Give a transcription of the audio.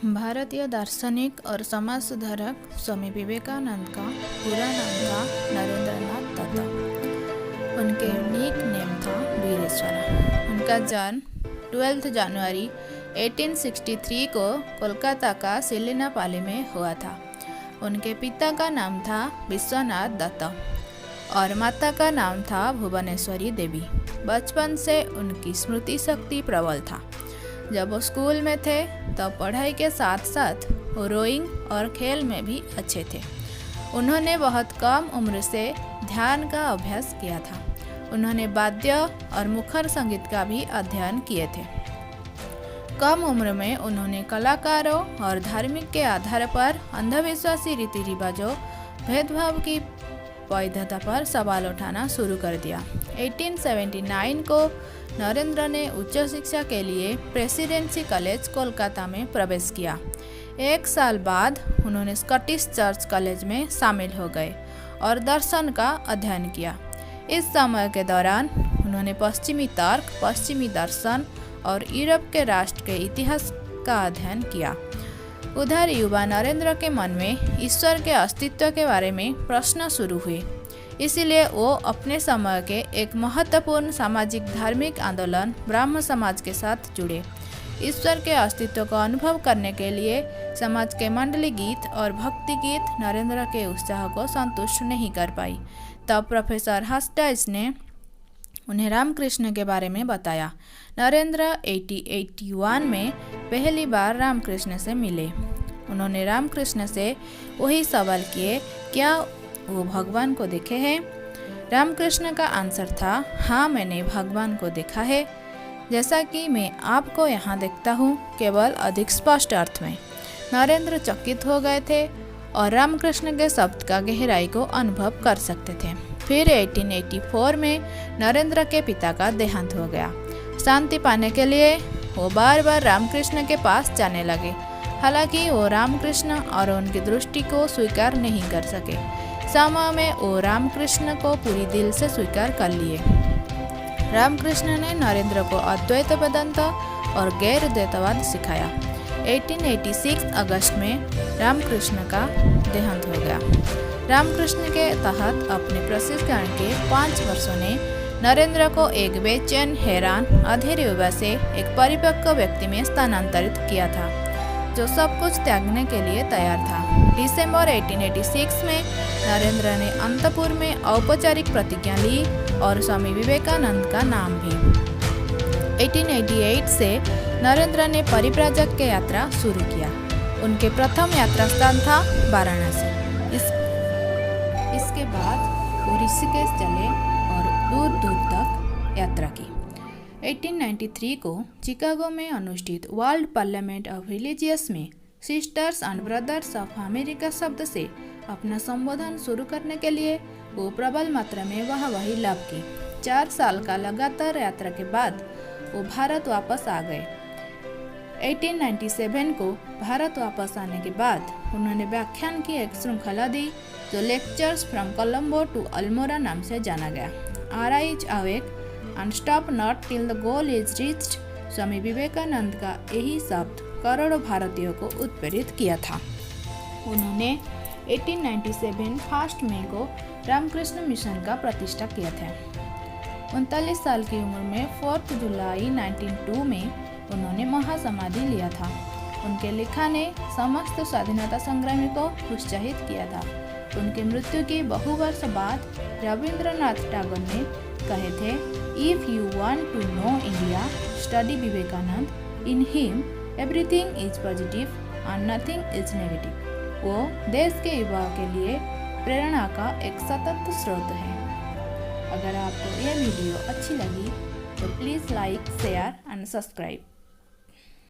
भारतीय दार्शनिक और समाज सुधारक स्वामी विवेकानंद का पूरा नाम था नरेंद्र नाथ दत्ता। उनके यूनिक नेम था वीरेश्वरा। उनका जन्म 12 जनवरी 1863 को कोलकाता का सिलिनापाली में हुआ था। उनके पिता का नाम था विश्वनाथ दत्ता और माता का नाम था भुवनेश्वरी देवी। बचपन से उनकी स्मृति शक्ति प्रबल था। जब वो स्कूल में थे तो पढ़ाई के साथ साथ वो रोइंग और खेल में भी अच्छे थे। उन्होंने बहुत कम उम्र से ध्यान का अभ्यास किया था। उन्होंने वाद्य और मुखर संगीत का भी अध्ययन किए थे। कम उम्र में उन्होंने कलाकारों और धार्मिक के आधार पर अंधविश्वासी रीति रिवाजों भेदभाव की वैधता पर सवाल उठाना शुरू कर दिया। 1879 को नरेंद्र ने उच्च शिक्षा के लिए प्रेसिडेंसी कॉलेज कोलकाता में प्रवेश किया। एक साल बाद उन्होंने स्कॉटिश चर्च कॉलेज में शामिल हो गए और दर्शन का अध्ययन किया। इस समय के दौरान उन्होंने पश्चिमी तर्क, पश्चिमी दर्शन और यूरोप के राष्ट्र के इतिहास का अध्ययन किया। उधर युवा नरेंद्र के मन में ईश्वर के अस्तित्व के बारे में प्रश्न शुरू हुए। इसीलिए वो अपने समय के एक महत्वपूर्ण सामाजिक धार्मिक आंदोलन ब्राह्म समाज के साथ जुड़े। ईश्वर के अस्तित्व का अनुभव करने के लिए समाज के मंडली गीत और भक्ति गीत नरेंद्र के उत्साह को संतुष्ट नहीं कर पाई। तब प्रोफेसर हस्टाइस ने उन्हें रामकृष्ण के बारे में बताया। नरेंद्र 1881 में पहली बार रामकृष्ण से मिले। उन्होंने रामकृष्ण से वही सवाल किए, क्या वो भगवान को देखे हैं? रामकृष्ण का आंसर था, हाँ, मैंने भगवान को देखा है, जैसा कि मैं आपको यहाँ देखता हूँ, केवल अधिक स्पष्ट अर्थ में। नरेंद्र चकित हो गए थे और रामकृष्ण के शब्द का गहराई को अनुभव कर सकते थे। फिर 1884 में नरेंद्र के पिता का देहांत हो गया। शांति पाने के लिए वो बार बार रामकृष्ण के पास जाने लगे। हालांकि वो रामकृष्ण और उनकी दृष्टि को स्वीकार नहीं कर सके। समय में वो रामकृष्ण को पूरी दिल से स्वीकार कर लिए। रामकृष्ण ने नरेंद्र को अद्वैत वेदांत और गैर द्वैतवाद सिखाया। 1886 अगस्त में रामकृष्ण का देहांत हो गया। रामकृष्ण के तहत अपने प्रशिक्षण के 5 वर्षों ने नरेंद्र को एक बेचैन, हैरान, अधीर युवा से एक परिपक्व व्यक्ति में स्थानांतरित किया था, जो सब कुछ त्यागने के लिए तैयार था। दिसंबर 1886 में नरेंद्र ने अंतपुर में औपचारिक प्रतिज्ञा ली और स्वामी विवेकानंद का नाम भी। 1888 से नरेंद्र ने परिव्राजक की यात्रा शुरू किया। उनके प्रथम यात्रा स्थान था वाराणसी। इसके बाद वो ऋषिकेश चले और दूर दूर तक यात्रा की। 1893 को चिकागो में अनुष्ठित वर्ल्ड पार्लियामेंट ऑफ रिलीजियस में sisters and brothers of America शब्द से अपना संबोधन शुरू करने के लिए वो प्रबल मात्रा में वाहवाही लाभ की। 4 साल का लगातार यात्रा के बाद वो भारत वापस आ गए। 1897 को भारत वापस आने के बाद उन्होंने व्याख्यान की एक श्रृंखला दी, जो lectures from Colombo to Almora नाम से जाना गया। Arise awake and stop not till the goal is reached. Swami Vivekananda का यही शब्द करोड़ों भारतीयों को उत्प्रेरित किया था। उन्होंने 1897 1 मई को रामकृष्ण मिशन का प्रतिष्ठा किया था। 39 साल की उम्र में 4 जुलाई 1902 में उन्होंने महासमाधि लिया था। उनके लिखा ने समस्त स्वाधीनता संग्रामी को उत्साहित किया था। उनकी मृत्यु के बहु वर्ष बाद रविंद्रनाथ टैगोर ने कहे थे, if you want to know India, study Vivekananda. In him everything is positive and nothing is negative. वो देश के युवाओं के लिए प्रेरणा का एक सतत स्रोत है। अगर आपको यह वीडियो अच्छी लगी तो please like, share and subscribe.